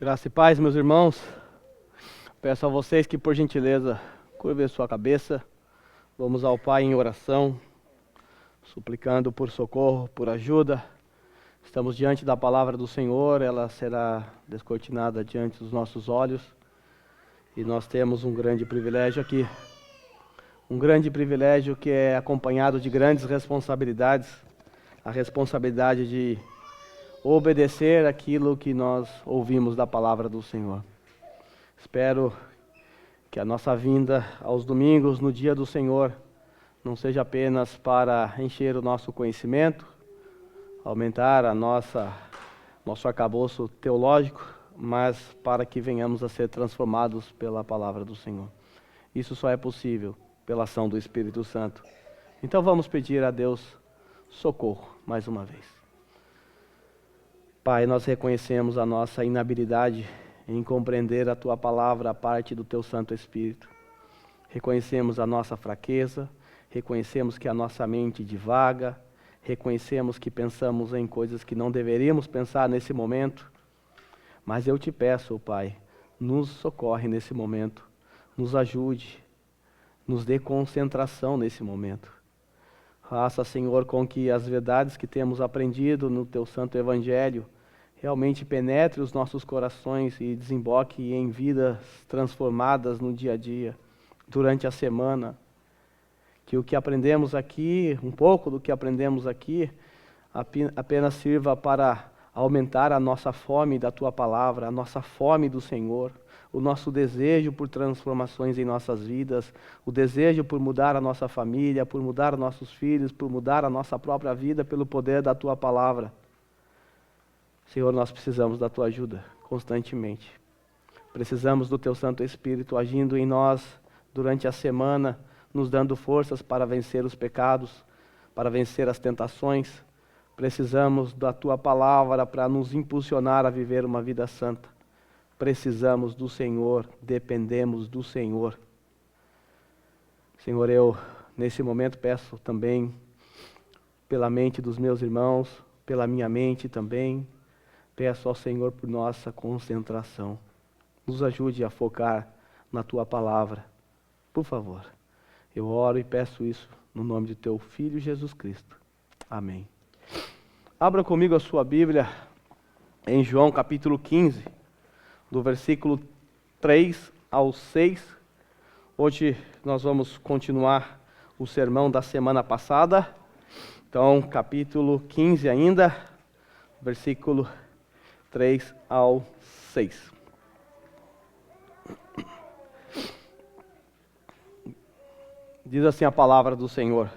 Graça e paz, meus irmãos. Peço a vocês que, por gentileza, curvem a sua cabeça. Vamos ao Pai em oração, suplicando por socorro, por ajuda. Estamos diante da palavra do Senhor, ela será descortinada diante dos nossos olhos. E nós temos um grande privilégio aqui. Um grande privilégio que é acompanhado de grandes responsabilidades. A responsabilidade de obedecer aquilo que nós ouvimos da palavra do Senhor. Espero que a nossa vinda aos domingos, no dia do Senhor, não seja apenas para encher o nosso conhecimento, aumentar nosso arcabouço teológico, mas para que venhamos a ser transformados pela palavra do Senhor. Isso só é possível pela ação do Espírito Santo. Então vamos pedir a Deus socorro mais uma vez. Pai, nós reconhecemos a nossa inabilidade em compreender a Tua palavra a parte do Teu Santo Espírito. Reconhecemos a nossa fraqueza, reconhecemos que a nossa mente divaga, reconhecemos que pensamos em coisas que não deveríamos pensar nesse momento. Mas eu te peço, Pai, nos socorre nesse momento, nos ajude, nos dê concentração nesse momento. Faça, Senhor, com que as verdades que temos aprendido no Teu Santo Evangelho realmente penetre os nossos corações e desemboque em vidas transformadas no dia a dia, durante a semana. Que o que aprendemos aqui, um pouco do que aprendemos aqui, apenas sirva para aumentar a nossa fome da Tua palavra, a nossa fome do Senhor, o nosso desejo por transformações em nossas vidas, o desejo por mudar a nossa família, por mudar os nossos filhos, por mudar a nossa própria vida pelo poder da Tua palavra. Senhor, nós precisamos da Tua ajuda constantemente. Precisamos do Teu Santo Espírito agindo em nós durante a semana, nos dando forças para vencer os pecados, para vencer as tentações. Precisamos da Tua palavra para nos impulsionar a viver uma vida santa. Precisamos do Senhor, dependemos do Senhor. Senhor, eu nesse momento peço também pela mente dos meus irmãos, pela minha mente também. Peço ao Senhor por nossa concentração. Nos ajude a focar na Tua palavra. Por favor, eu oro e peço isso no nome de Teu Filho Jesus Cristo. Amém. Abra comigo a sua Bíblia em João capítulo 15, do versículo 3 ao 6. Hoje nós vamos continuar o sermão da semana passada. Então, capítulo 15 ainda, versículo 3 ao 6. Diz assim a palavra do Senhor: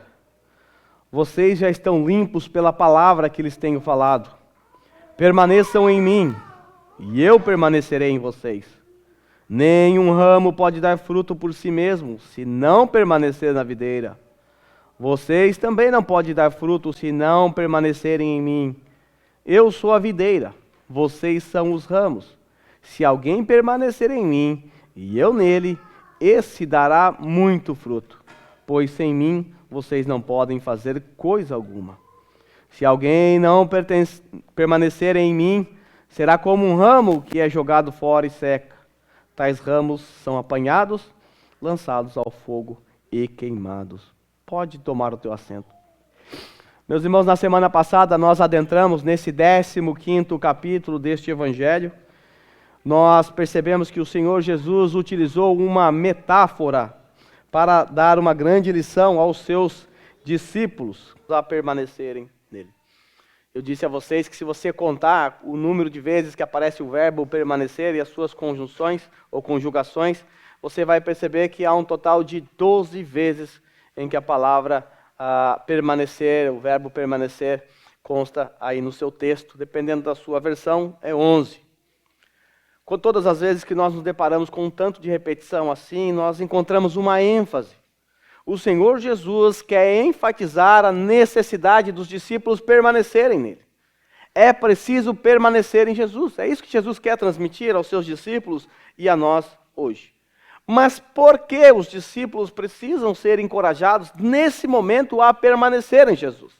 Vocês já estão limpos pela palavra que lhes tenho falado. Permaneçam em mim, e eu permanecerei em vocês. Nenhum ramo pode dar fruto por si mesmo, se não permanecer na videira. Vocês também não podem dar fruto se não permanecerem em mim. Eu sou a videira, vocês são os ramos. Se alguém permanecer em mim e eu nele, esse dará muito fruto, pois sem mim vocês não podem fazer coisa alguma. Se alguém não permanecer em mim, será como um ramo que é jogado fora e seca. Tais ramos são apanhados, lançados ao fogo e queimados. Pode tomar o teu assento. Meus irmãos, na semana passada nós adentramos nesse 15º capítulo deste Evangelho. Nós percebemos que o Senhor Jesus utilizou uma metáfora para dar uma grande lição aos seus discípulos a permanecerem nele. Eu disse a vocês que se você contar o número de vezes que aparece o verbo permanecer e as suas conjunções ou conjugações, você vai perceber que há um total de 12 vezes em que a palavra permanecer, o verbo permanecer, consta aí no seu texto. Dependendo da sua versão, é 11. Com todas as vezes que nós nos deparamos com um tanto de repetição assim, nós encontramos uma ênfase. O Senhor Jesus quer enfatizar a necessidade dos discípulos permanecerem nele. É preciso permanecer em Jesus. É isso que Jesus quer transmitir aos seus discípulos e a nós hoje. Mas por que os discípulos precisam ser encorajados nesse momento a permanecer em Jesus?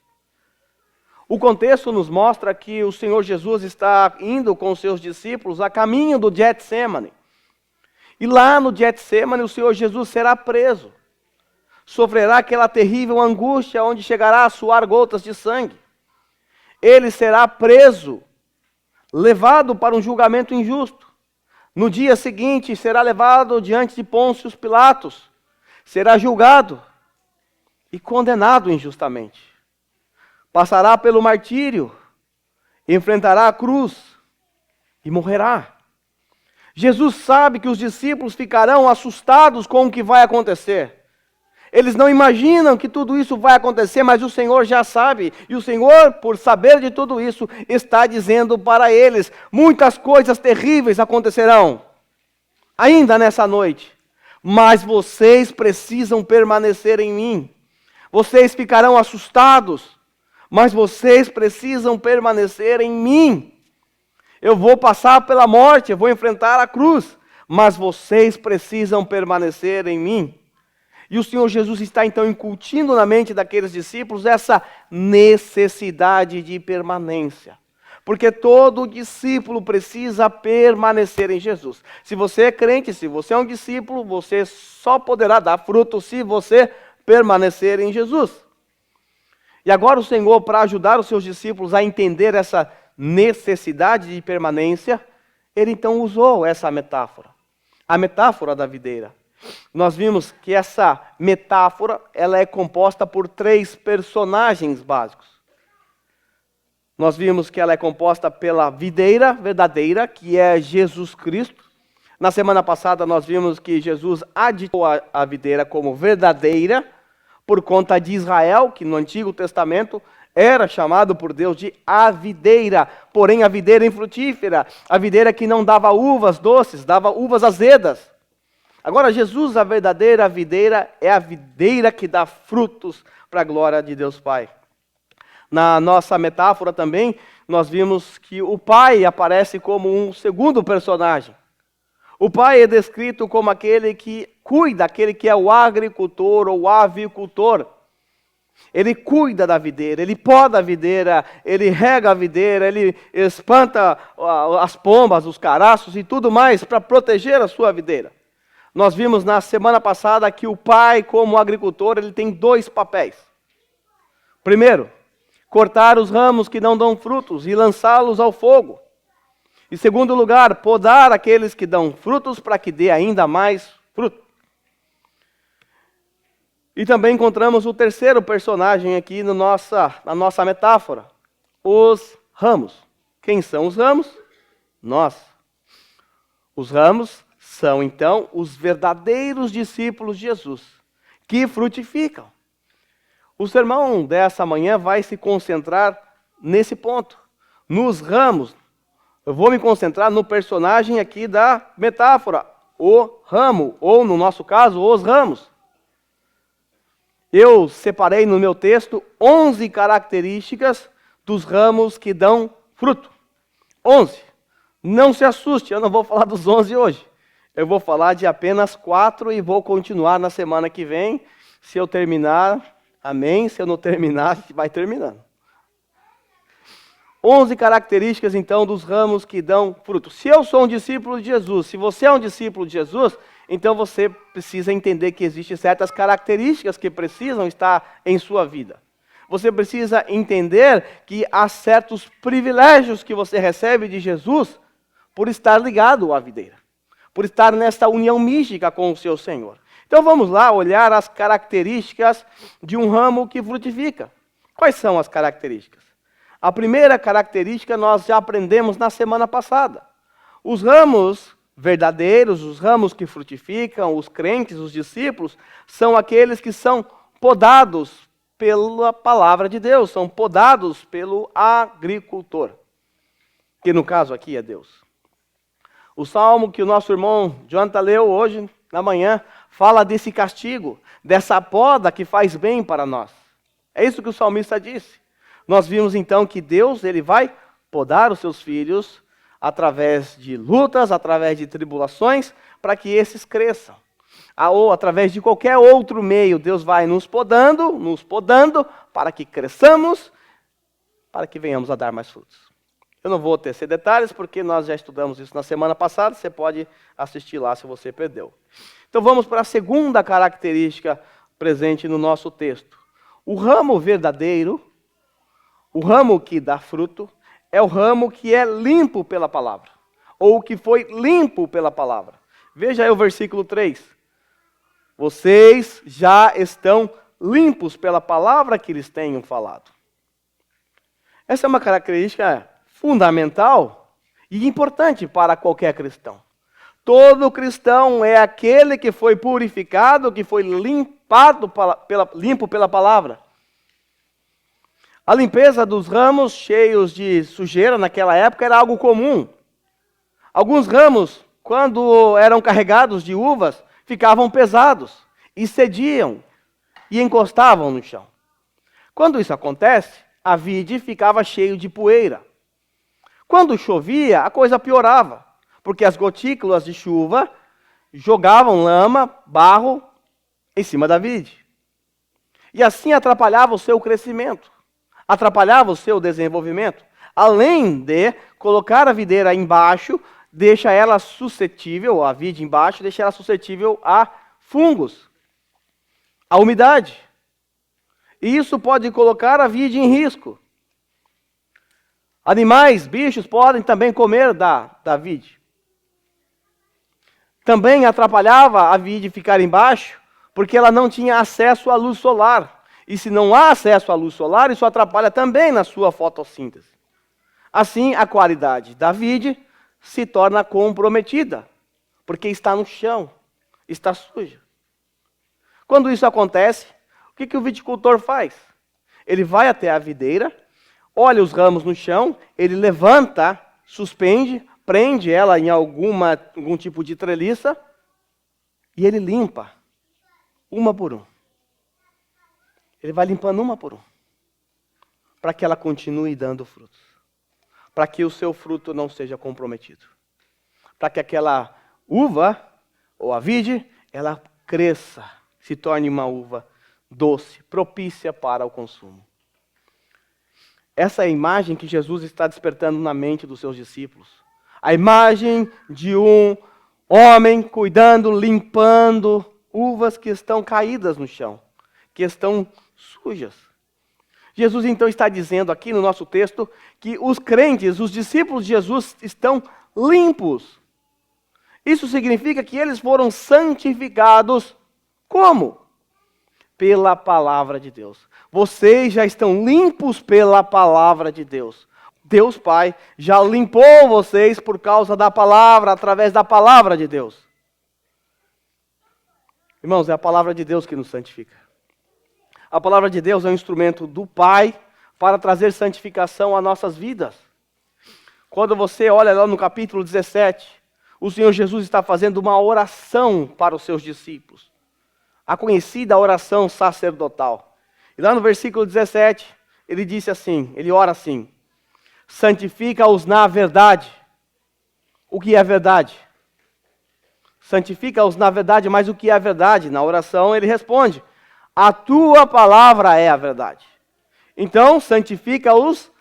O contexto nos mostra que o Senhor Jesus está indo com os seus discípulos a caminho do Getsêmani. E lá no Getsêmani o Senhor Jesus será preso. Sofrerá aquela terrível angústia onde chegará a suar gotas de sangue. Ele será preso, levado para um julgamento injusto. No dia seguinte será levado diante de Pôncio Pilatos. Será julgado e condenado injustamente. Passará pelo martírio, enfrentará a cruz e morrerá. Jesus sabe que os discípulos ficarão assustados com o que vai acontecer. Eles não imaginam que tudo isso vai acontecer, mas o Senhor já sabe. E o Senhor, por saber de tudo isso, está dizendo para eles: muitas coisas terríveis acontecerão ainda nessa noite. Mas vocês precisam permanecer em mim. Vocês ficarão assustados, mas vocês precisam permanecer em mim. Eu vou passar pela morte, eu vou enfrentar a cruz, mas vocês precisam permanecer em mim. E o Senhor Jesus está então incutindo na mente daqueles discípulos essa necessidade de permanência. Porque todo discípulo precisa permanecer em Jesus. Se você é crente, se você é um discípulo, você só poderá dar fruto se você permanecer em Jesus. E agora o Senhor, para ajudar os seus discípulos a entender essa necessidade de permanência, ele então usou essa metáfora. A metáfora da videira. Nós vimos que essa metáfora ela é composta por 3 personagens básicos. Nós vimos que ela é composta pela videira verdadeira, que é Jesus Cristo. Na semana passada nós vimos que Jesus aditou a videira como verdadeira, por conta de Israel, que no Antigo Testamento era chamado por Deus de a videira, porém a videira infrutífera, a videira que não dava uvas doces, dava uvas azedas. Agora Jesus, a verdadeira videira, é a videira que dá frutos para a glória de Deus Pai. Na nossa metáfora também, nós vimos que o Pai aparece como um segundo personagem. O Pai é descrito como aquele que cuida, aquele que é o agricultor ou o avicultor. Ele cuida da videira, ele poda a videira, ele rega a videira, ele espanta as pombas, os caraços e tudo mais para proteger a sua videira. Nós vimos na semana passada que o pai, como agricultor, ele tem 2 papéis. Primeiro, cortar os ramos que não dão frutos e lançá-los ao fogo. Em segundo lugar, podar aqueles que dão frutos para que dê ainda mais fruto. E também encontramos o terceiro personagem aqui na nossa metáfora, os ramos. Quem são os ramos? Nós. Os ramos são, então, os verdadeiros discípulos de Jesus, que frutificam. O sermão dessa manhã vai se concentrar nesse ponto, nos ramos. Eu vou me concentrar no personagem aqui da metáfora, o ramo, ou no nosso caso, os ramos. Eu separei no meu texto 11 características dos ramos que dão fruto. 11. Não se assuste, eu não vou falar dos 11 hoje. Eu vou falar de apenas 4 e vou continuar na semana que vem. Se eu terminar, amém. Se eu não terminar, a gente vai terminando. 11 características, então, dos ramos que dão fruto. Se eu sou um discípulo de Jesus, se você é um discípulo de Jesus, então você precisa entender que existem certas características que precisam estar em sua vida. Você precisa entender que há certos privilégios que você recebe de Jesus por estar ligado à videira, por estar nesta união mística com o seu Senhor. Então vamos lá olhar as características de um ramo que frutifica. Quais são as características? A primeira característica nós já aprendemos na semana passada. Os ramos verdadeiros, os ramos que frutificam, os crentes, os discípulos, são aqueles que são podados pela palavra de Deus, são podados pelo agricultor, que no caso aqui é Deus. O salmo que o nosso irmão Jonathan leu hoje, na manhã, fala desse castigo, dessa poda que faz bem para nós. É isso que o salmista disse. Nós vimos então que Deus ele vai podar os seus filhos através de lutas, através de tribulações, para que esses cresçam. Ou através de qualquer outro meio, Deus vai nos podando, para que cresçamos, para que venhamos a dar mais frutos. Eu não vou tecer detalhes, porque nós já estudamos isso na semana passada, você pode assistir lá se você perdeu. Então vamos para a segunda característica presente no nosso texto. O ramo verdadeiro, o ramo que dá fruto, é o ramo que é limpo pela palavra, ou que foi limpo pela palavra. Veja aí o versículo 3. Vocês já estão limpos pela palavra que lhes tenho falado. Essa é uma característica fundamental e importante para qualquer cristão. Todo cristão é aquele que foi purificado, que foi limpo pela palavra. A limpeza dos ramos cheios de sujeira naquela época era algo comum. Alguns ramos, quando eram carregados de uvas, ficavam pesados e cediam e encostavam no chão. Quando isso acontece, a vide ficava cheia de poeira. Quando chovia, a coisa piorava, porque as gotículas de chuva jogavam lama, barro em cima da vide. E assim atrapalhava o seu crescimento, atrapalhava o seu desenvolvimento. Além de colocar a videira embaixo, deixa ela suscetível, a vide embaixo, deixa ela suscetível a fungos, a umidade. E isso pode colocar a vide em risco. Animais, bichos podem também comer da vide. Também atrapalhava a vide ficar embaixo, porque ela não tinha acesso à luz solar. E se não há acesso à luz solar, isso atrapalha também na sua fotossíntese. Assim, a qualidade da vide se torna comprometida, porque está no chão, está suja. Quando isso acontece, o que o viticultor faz? Ele vai até a videira, olha os ramos no chão, ele levanta, suspende, prende ela em algum tipo de treliça e ele limpa, uma por uma. Ele vai limpando uma por uma, para que ela continue dando frutos, para que o seu fruto não seja comprometido, para que aquela uva, ou a vide, ela cresça, se torne uma uva doce, propícia para o consumo. Essa é a imagem que Jesus está despertando na mente dos seus discípulos. A imagem de um homem cuidando, limpando uvas que estão caídas no chão, que estão sujas. Jesus então está dizendo aqui no nosso texto que os crentes, os discípulos de Jesus estão limpos. Isso significa que eles foram santificados como? Pela palavra de Deus. Vocês já estão limpos pela palavra de Deus. Deus Pai já limpou vocês por causa da palavra, através da palavra de Deus. Irmãos, é a palavra de Deus que nos santifica. A palavra de Deus é um instrumento do Pai para trazer santificação às nossas vidas. Quando você olha lá no capítulo 17, o Senhor Jesus está fazendo uma oração para os seus discípulos. A conhecida oração sacerdotal. E lá no versículo 17, ele disse assim, ele ora assim: santifica-os na verdade. O que é verdade? Santifica-os na verdade, mas o que é a verdade? Na oração ele responde: a tua palavra é a verdade. Então, santifica-os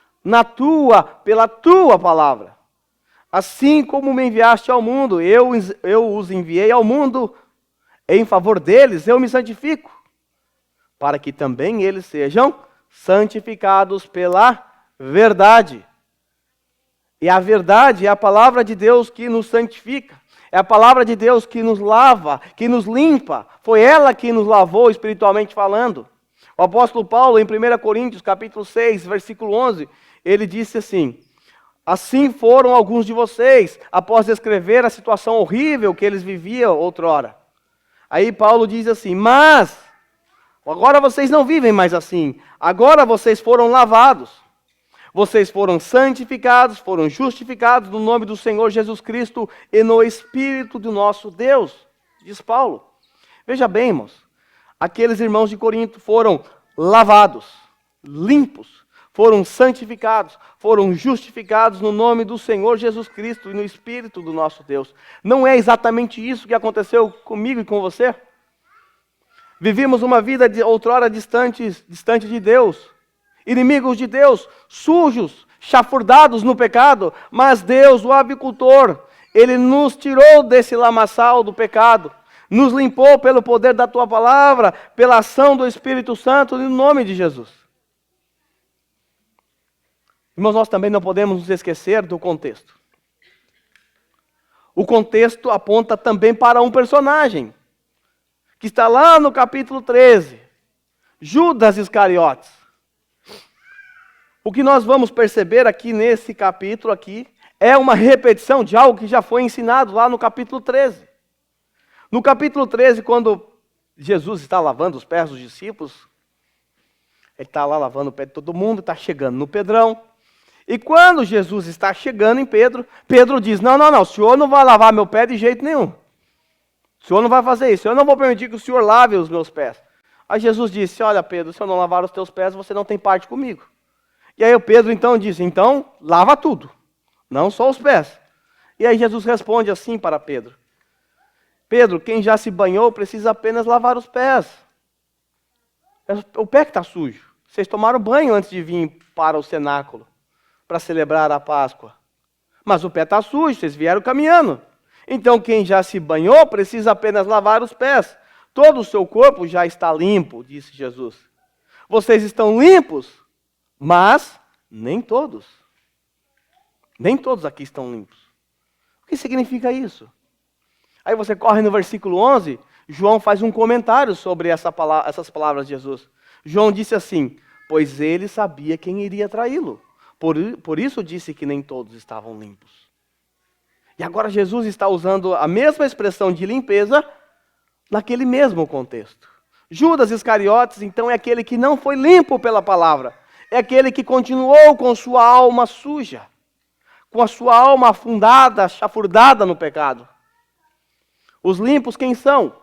pela tua palavra. Assim como me enviaste ao mundo, eu os enviei ao mundo. Em favor deles, eu me santifico, para que também eles sejam santificados pela verdade. E a verdade é a palavra de Deus que nos santifica. É a palavra de Deus que nos lava, que nos limpa. Foi ela que nos lavou espiritualmente falando. O apóstolo Paulo, em 1 Coríntios, capítulo 6, versículo 11, ele disse assim: assim foram alguns de vocês, após descrever a situação horrível que eles viviam outrora. Aí Paulo diz assim: mas agora vocês não vivem mais assim. Agora vocês foram lavados. Vocês foram santificados, foram justificados no nome do Senhor Jesus Cristo e no Espírito do nosso Deus, diz Paulo. Veja bem, irmãos, aqueles irmãos de Corinto foram lavados, limpos, foram santificados, foram justificados no nome do Senhor Jesus Cristo e no Espírito do nosso Deus. Não é exatamente isso que aconteceu comigo e com você? Vivíamos uma vida outrora distante de Deus. inimigos de Deus, sujos, chafurdados no pecado, mas Deus, o avicultor, Ele nos tirou desse lamaçal do pecado, nos limpou pelo poder da Tua palavra, pela ação do Espírito Santo, no nome de Jesus. Irmãos, nós também não podemos nos esquecer do contexto. O contexto aponta também para um personagem, que está lá no capítulo 13, Judas Iscariotes. O que nós vamos perceber aqui nesse capítulo aqui é uma repetição de algo que já foi ensinado lá no capítulo 13. No capítulo 13, quando Jesus está lavando os pés dos discípulos, ele está lá lavando o pé de todo mundo, está chegando no Pedrão. E quando Jesus está chegando em Pedro, Pedro diz, não, o senhor não vai lavar meu pé de jeito nenhum. O senhor não vai fazer isso, eu não vou permitir que o senhor lave os meus pés. Aí Jesus disse, olha Pedro, se eu não lavar os teus pés, você não tem parte comigo. E aí o Pedro então disse, então lava tudo, não só os pés. E aí Jesus responde assim para Pedro, Pedro, quem já se banhou precisa apenas lavar os pés. É o pé que está sujo. Vocês tomaram banho antes de vir para o cenáculo, para celebrar a Páscoa. Mas o pé está sujo, vocês vieram caminhando. Então quem já se banhou precisa apenas lavar os pés. Todo o seu corpo já está limpo, disse Jesus. Vocês estão limpos, mas nem todos. Nem todos aqui estão limpos. O que significa isso? Aí você corre no versículo 11, João faz um comentário sobre essas palavras de Jesus. João disse assim, pois ele sabia quem iria traí-lo. Por isso disse que nem todos estavam limpos. E agora Jesus está usando a mesma expressão de limpeza naquele mesmo contexto. Judas Iscariotes, então, é aquele que não foi limpo pela palavra. É aquele que continuou com sua alma suja, com a sua alma afundada, chafurdada no pecado. Os limpos quem são?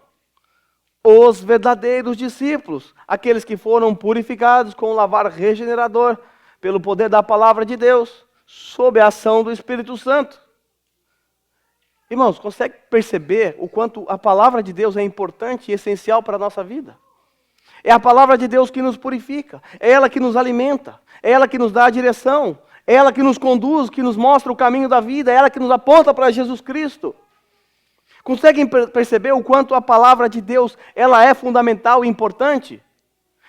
Os verdadeiros discípulos, aqueles que foram purificados com o lavar regenerador, pelo poder da palavra de Deus, sob a ação do Espírito Santo. Irmãos, consegue perceber o quanto a palavra de Deus é importante e essencial para a nossa vida? É a palavra de Deus que nos purifica, é ela que nos alimenta, é ela que nos dá a direção, é ela que nos conduz, que nos mostra o caminho da vida, é ela que nos aponta para Jesus Cristo. Conseguem perceber o quanto a palavra de Deus ela é fundamental e importante?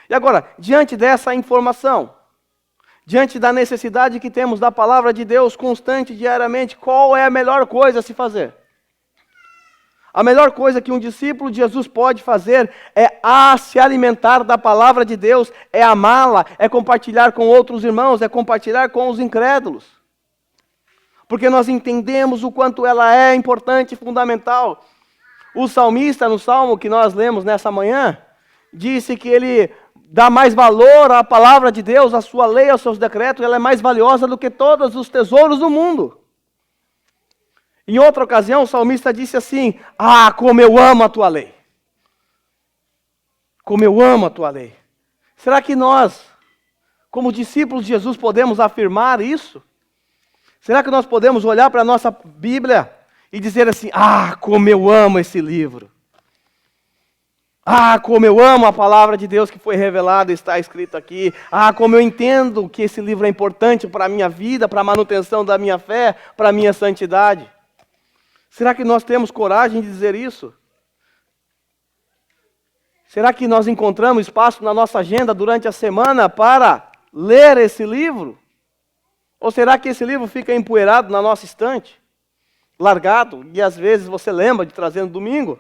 E agora, diante dessa informação, diante da necessidade que temos da palavra de Deus constante, diariamente, qual é a melhor coisa a se fazer? A melhor coisa que um discípulo de Jesus pode fazer é se alimentar da palavra de Deus, é amá-la, é compartilhar com outros irmãos, é compartilhar com os incrédulos. Porque nós entendemos o quanto ela é importante e fundamental. O salmista, no salmo que nós lemos nessa manhã, disse que ele dá mais valor à palavra de Deus, à sua lei, aos seus decretos, ela é mais valiosa do que todos os tesouros do mundo. Em outra ocasião, o salmista disse assim, como eu amo a tua lei. Como eu amo a tua lei. Será que nós, como discípulos de Jesus, podemos afirmar isso? Será que nós podemos olhar para a nossa Bíblia e dizer assim, como eu amo esse livro. Como eu amo a palavra de Deus que foi revelada e está escrito aqui. Como eu entendo que esse livro é importante para a minha vida, para a manutenção da minha fé, para a minha santidade. Será que nós temos coragem de dizer isso? Será que nós encontramos espaço na nossa agenda durante a semana para ler esse livro? Ou será que esse livro fica empoeirado na nossa estante? Largado, e às vezes você lembra de trazer no domingo?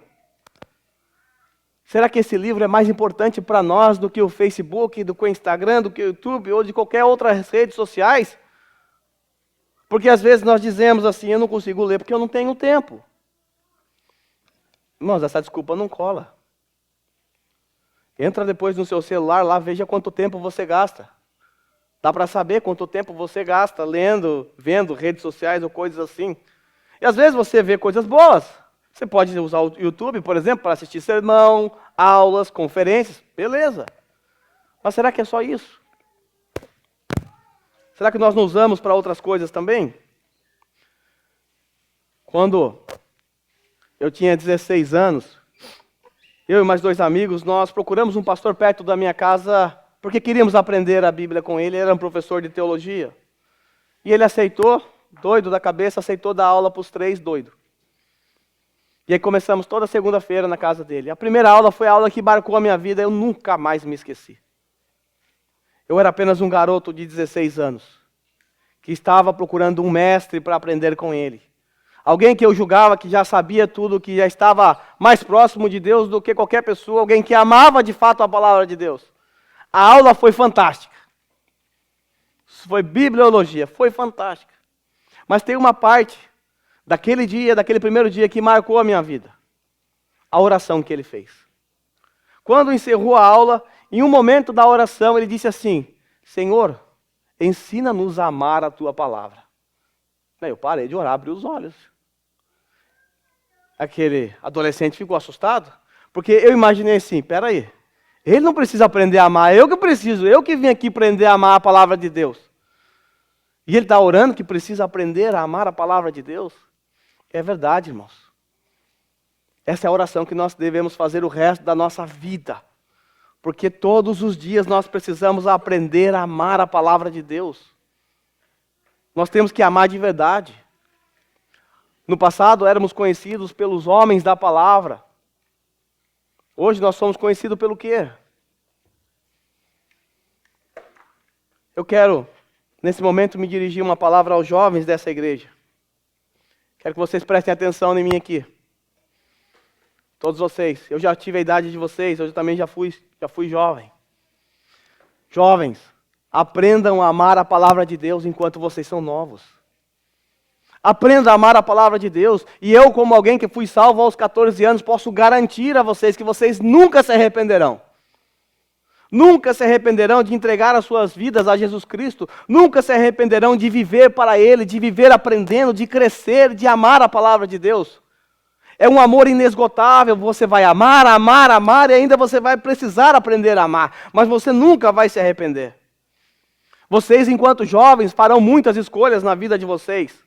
Será que esse livro é mais importante para nós do que o Facebook, do que o Instagram, do que o YouTube ou de qualquer outras redes sociais? Porque às vezes nós dizemos assim, eu não consigo ler porque eu não tenho tempo. Irmãos, essa desculpa não cola. Entra depois no seu celular lá, veja quanto tempo você gasta. Dá para saber quanto tempo você gasta lendo, vendo redes sociais ou coisas assim. E às vezes você vê coisas boas. Você pode usar o YouTube, por exemplo, para assistir sermão, aulas, conferências. Beleza. Mas será que é só isso? Será que nós não usamos para outras coisas também? Quando eu tinha 16 anos, eu e mais 2 amigos, nós procuramos um pastor perto da minha casa porque queríamos aprender a Bíblia com ele. Ele era um professor de teologia. E ele aceitou, doido da cabeça, aceitou dar aula para os 3, doido. E aí começamos toda segunda-feira na casa dele. A primeira aula foi a aula que marcou a minha vida, eu nunca mais me esqueci. Eu era apenas um garoto de 16 anos, que estava procurando um mestre para aprender com ele. Alguém que eu julgava que já sabia tudo, que já estava mais próximo de Deus do que qualquer pessoa, alguém que amava de fato a palavra de Deus. A aula foi fantástica. Foi bibliologia, foi fantástica. Mas tem uma parte daquele dia, daquele primeiro dia, que marcou a minha vida. A oração que ele fez. Quando encerrou a aula, em um momento da oração, ele disse assim: Senhor, ensina-nos a amar a tua palavra. Eu parei de orar, abri os olhos. Aquele adolescente ficou assustado, porque eu imaginei assim, peraí, ele não precisa aprender a amar, eu que preciso, eu que vim aqui aprender a amar a palavra de Deus. E ele está orando que precisa aprender a amar a palavra de Deus. É verdade, irmãos. Essa é a oração que nós devemos fazer o resto da nossa vida. Porque todos os dias nós precisamos aprender a amar a palavra de Deus. Nós temos que amar de verdade. No passado éramos conhecidos pelos homens da palavra. Hoje nós somos conhecidos pelo quê? Eu quero, nesse momento, me dirigir uma palavra aos jovens dessa igreja. Quero que vocês prestem atenção em mim aqui. Todos vocês. Eu já tive a idade de vocês, eu também já fui jovem. Jovens, aprendam a amar a palavra de Deus enquanto vocês são novos. Aprenda a amar a palavra de Deus. E eu, como alguém que fui salvo aos 14 anos, posso garantir a vocês que vocês nunca se arrependerão. Nunca se arrependerão de entregar as suas vidas a Jesus Cristo. Nunca se arrependerão de viver para Ele, de viver aprendendo, de crescer, de amar a palavra de Deus. É um amor inesgotável. Você vai amar, amar, amar, e ainda você vai precisar aprender a amar. Mas você nunca vai se arrepender. Vocês, enquanto jovens, farão muitas escolhas na vida de vocês.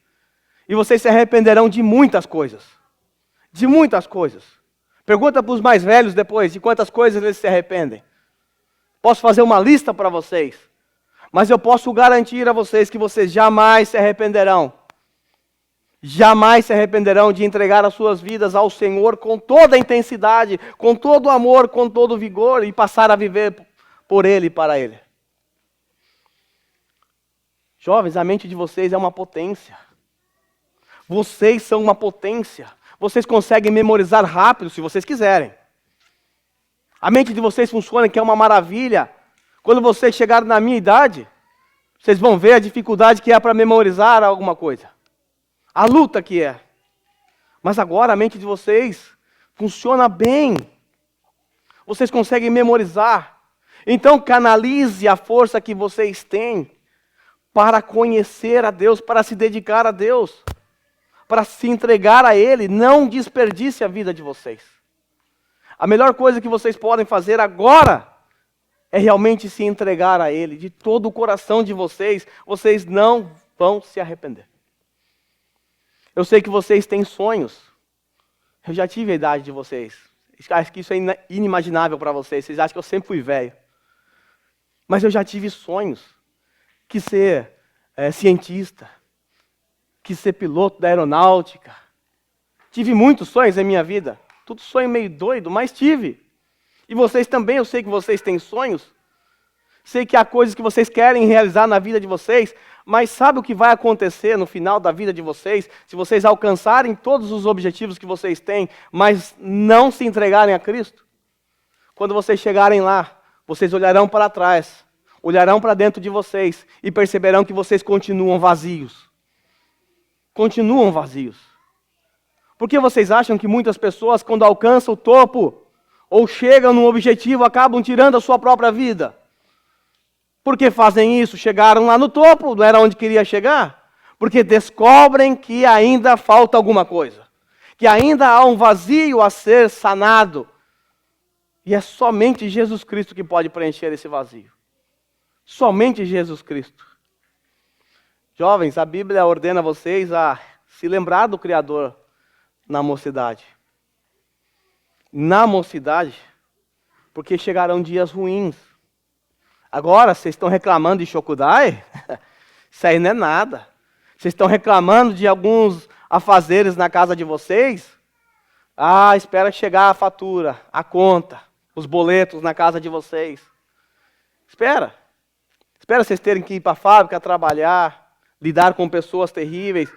E vocês se arrependerão de muitas coisas. De muitas coisas. Pergunta para os mais velhos depois de quantas coisas eles se arrependem. Posso fazer uma lista para vocês. Mas eu posso garantir a vocês que vocês jamais se arrependerão. Jamais se arrependerão de entregar as suas vidas ao Senhor com toda a intensidade, com todo o amor, com todo o vigor e passar a viver por Ele e para Ele. Jovens, a mente de vocês é uma potência. Vocês são uma potência. Vocês conseguem memorizar rápido se vocês quiserem. A mente de vocês funciona, que é uma maravilha. Quando vocês chegarem na minha idade, vocês vão ver a dificuldade que é para memorizar alguma coisa. A luta que é. Mas agora a mente de vocês funciona bem. Vocês conseguem memorizar. Então canalize a força que vocês têm para conhecer a Deus, para se dedicar a Deus, para se entregar a Ele. Não desperdice a vida de vocês. A melhor coisa que vocês podem fazer agora é realmente se entregar a Ele. De todo o coração de vocês, vocês não vão se arrepender. Eu sei que vocês têm sonhos. Eu já tive a idade de vocês. Acho que isso é inimaginável para vocês. Vocês acham que eu sempre fui velho. Mas eu já tive sonhos. Que ser cientista. Que ser piloto da aeronáutica. Tive muitos sonhos em minha vida. Tudo sonho meio doido, mas tive. E vocês também, eu sei que vocês têm sonhos. Sei que há coisas que vocês querem realizar na vida de vocês. Mas sabe o que vai acontecer no final da vida de vocês? Se vocês alcançarem todos os objetivos que vocês têm, mas não se entregarem a Cristo? Quando vocês chegarem lá, vocês olharão para trás. Olharão para dentro de vocês e perceberão que vocês continuam vazios. Continuam vazios. Por que vocês acham que muitas pessoas, quando alcançam o topo, ou chegam num objetivo, acabam tirando a sua própria vida? Por que fazem isso? Chegaram lá no topo, não era onde queria chegar? Porque descobrem que ainda falta alguma coisa. Que ainda há um vazio a ser sanado. E é somente Jesus Cristo que pode preencher esse vazio. Somente Jesus Cristo. Jovens, a Bíblia ordena vocês a se lembrar do Criador na mocidade. Na mocidade, porque chegarão dias ruins. Agora, vocês estão reclamando de Shokudai? Isso aí não é nada. Vocês estão reclamando de alguns afazeres na casa de vocês? Ah, espera chegar a fatura, a conta, os boletos na casa de vocês. Espera. Espera vocês terem que ir para a fábrica trabalhar, lidar com pessoas terríveis.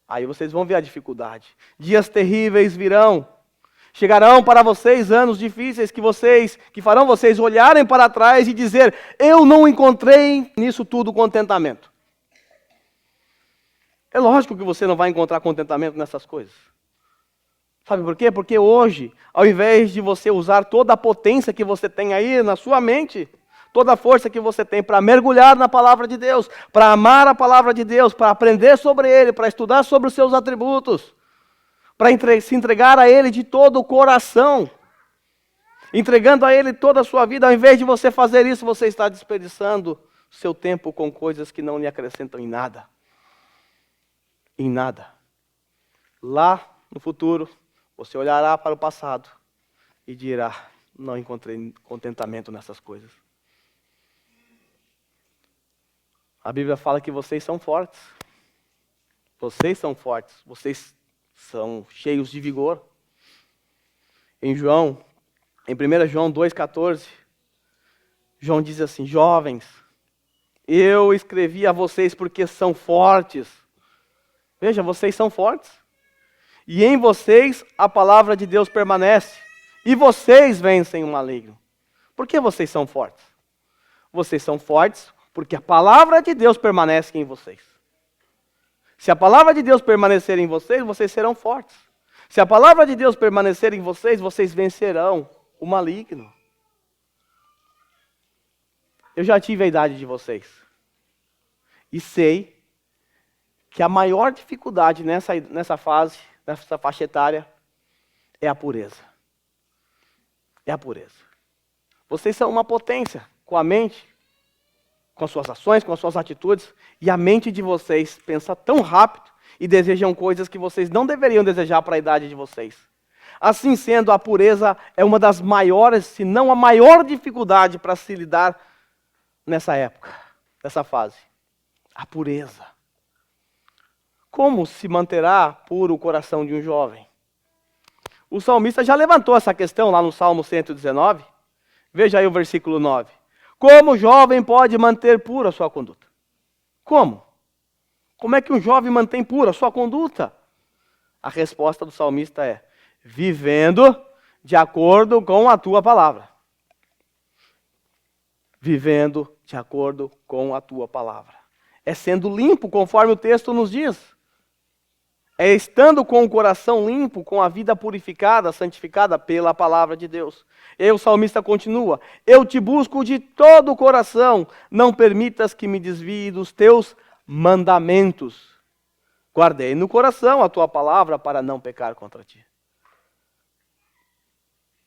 Aí vocês vão ver a dificuldade. Dias terríveis virão. Chegarão para vocês anos difíceis que farão vocês olharem para trás e dizer: eu não encontrei nisso tudo contentamento. É lógico que você não vai encontrar contentamento nessas coisas. Sabe por quê? Porque hoje, ao invés de você usar toda a potência que você tem aí na sua mente, toda a força que você tem para mergulhar na palavra de Deus, para amar a palavra de Deus, para aprender sobre Ele, para estudar sobre os seus atributos, para se entregar a Ele de todo o coração, entregando a Ele toda a sua vida, ao invés de você fazer isso, você está desperdiçando seu tempo com coisas que não lhe acrescentam em nada. Em nada. Lá no futuro, você olhará para o passado e dirá: não encontrei contentamento nessas coisas. A Bíblia fala que vocês são fortes. Vocês são fortes. Vocês são cheios de vigor. Em 1 João 2,14, João diz assim: jovens, eu escrevi a vocês porque são fortes. Veja, vocês são fortes. E em vocês a palavra de Deus permanece. E vocês vencem o maligno. Por que vocês são fortes? Vocês são fortes porque a palavra de Deus permanece em vocês. Se a palavra de Deus permanecer em vocês, vocês serão fortes. Se a palavra de Deus permanecer em vocês, vocês vencerão o maligno. Eu já tive a idade de vocês. E sei que a maior dificuldade nessa fase, nessa faixa etária, é a pureza. É a pureza. Vocês são uma potência com a mente, com as suas ações, com as suas atitudes, e a mente de vocês pensa tão rápido e desejam coisas que vocês não deveriam desejar para a idade de vocês. Assim sendo, a pureza é uma das maiores, se não a maior dificuldade para se lidar nessa época, nessa fase. A pureza. Como se manterá puro o coração de um jovem? O salmista já levantou essa questão lá no Salmo 119. Veja aí o versículo 9. Como o jovem pode manter pura a sua conduta? Como? Como é que um jovem mantém pura a sua conduta? A resposta do salmista é: vivendo de acordo com a tua palavra. Vivendo de acordo com a tua palavra. É sendo limpo, conforme o texto nos diz. É estando com o coração limpo, com a vida purificada, santificada pela palavra de Deus. E aí o salmista continua: eu te busco de todo o coração, não permitas que me desvie dos teus mandamentos. Guardei no coração a tua palavra para não pecar contra ti.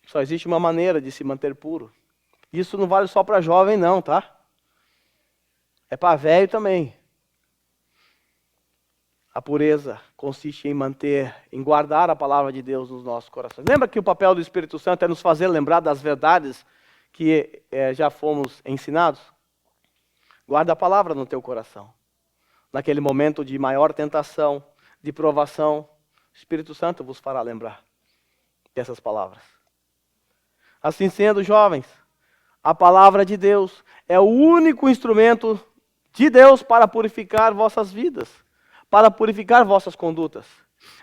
Só existe uma maneira de se manter puro. Isso não vale só para jovem não, tá? É para velho também. A pureza consiste em guardar a palavra de Deus nos nossos corações. Lembra que o papel do Espírito Santo é nos fazer lembrar das verdades que já fomos ensinados? Guarda a palavra no teu coração. Naquele momento de maior tentação, de provação, o Espírito Santo vos fará lembrar dessas palavras. Assim sendo, jovens, a palavra de Deus é o único instrumento de Deus para purificar vossas vidas, para purificar vossas condutas.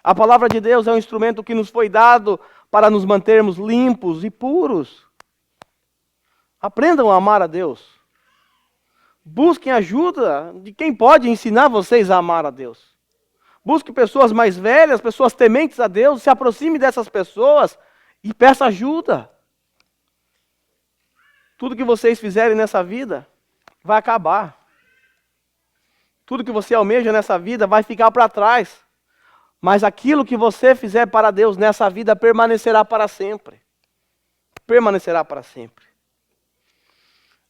A palavra de Deus é um instrumento que nos foi dado para nos mantermos limpos e puros. Aprendam a amar a Deus. Busquem ajuda de quem pode ensinar vocês a amar a Deus. Busque pessoas mais velhas, pessoas tementes a Deus, se aproxime dessas pessoas e peça ajuda. Tudo que vocês fizerem nessa vida vai acabar. Tudo que você almeja nessa vida vai ficar para trás. Mas aquilo que você fizer para Deus nessa vida permanecerá para sempre. Permanecerá para sempre.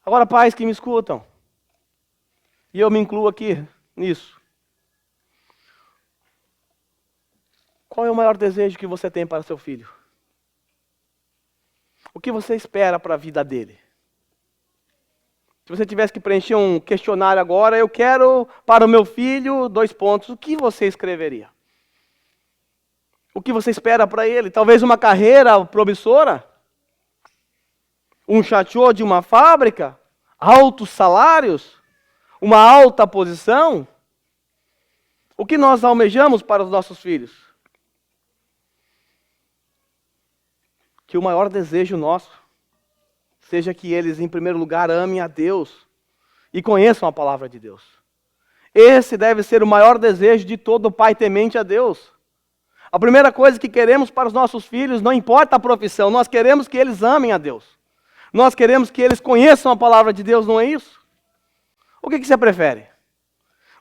Agora, pais que me escutam, e eu me incluo aqui nisso. Qual é o maior desejo que você tem para seu filho? O que você espera para a vida dele? Se você tivesse que preencher um questionário agora, eu quero para o meu filho 2 pontos, o que você escreveria? O que você espera para ele? Talvez uma carreira promissora? Um chatiô de uma fábrica? Altos salários? Uma alta posição? O que nós almejamos para os nossos filhos? Que o maior desejo nosso seja que eles, em primeiro lugar, amem a Deus e conheçam a palavra de Deus. Esse deve ser o maior desejo de todo pai temente a Deus. A primeira coisa que queremos para os nossos filhos, não importa a profissão, nós queremos que eles amem a Deus. Nós queremos que eles conheçam a palavra de Deus, não é isso? O que você prefere?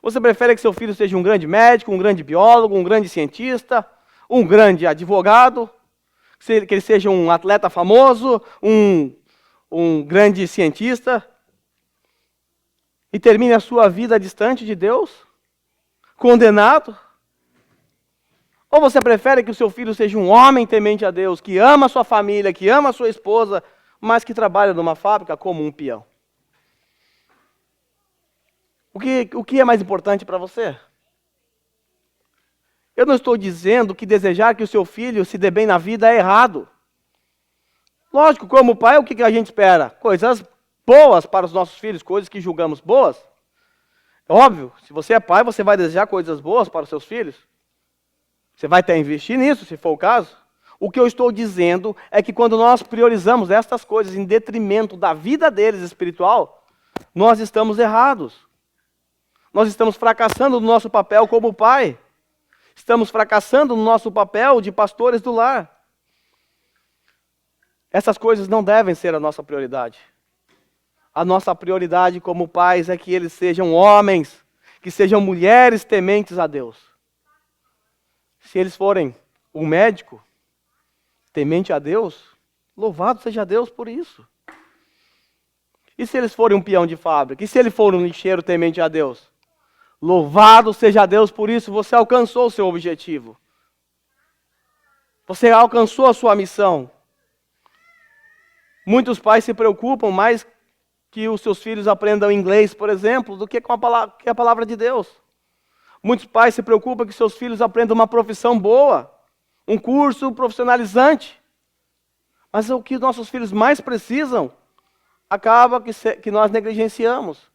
Você prefere que seu filho seja um grande médico, um grande biólogo, um grande cientista, um grande advogado, que ele seja um atleta famoso, um grande cientista, e termine a sua vida distante de Deus? Condenado? Ou você prefere que o seu filho seja um homem temente a Deus, que ama a sua família, que ama a sua esposa, mas que trabalha numa fábrica como um peão? O que é mais importante para você? Eu não estou dizendo que desejar que o seu filho se dê bem na vida é errado. Lógico, como pai, o que a gente espera? Coisas boas para os nossos filhos, coisas que julgamos boas. É óbvio, se você é pai, você vai desejar coisas boas para os seus filhos. Você vai até investir nisso, se for o caso. O que eu estou dizendo é que quando nós priorizamos estas coisas em detrimento da vida deles espiritual, nós estamos errados. Nós estamos fracassando no nosso papel como pai. Estamos fracassando no nosso papel de pastores do lar. Essas coisas não devem ser a nossa prioridade. A nossa prioridade como pais é que eles sejam homens, que sejam mulheres tementes a Deus. Se eles forem um médico temente a Deus, louvado seja Deus por isso. E se eles forem um peão de fábrica? E se ele for um lixeiro temente a Deus? Louvado seja Deus por isso, você alcançou o seu objetivo. Você alcançou a sua missão. Muitos pais se preocupam mais que os seus filhos aprendam inglês, por exemplo, do que com a palavra de Deus. Muitos pais se preocupam que seus filhos aprendam uma profissão boa, um curso profissionalizante. Mas o que nossos filhos mais precisam, acaba que nós negligenciamos.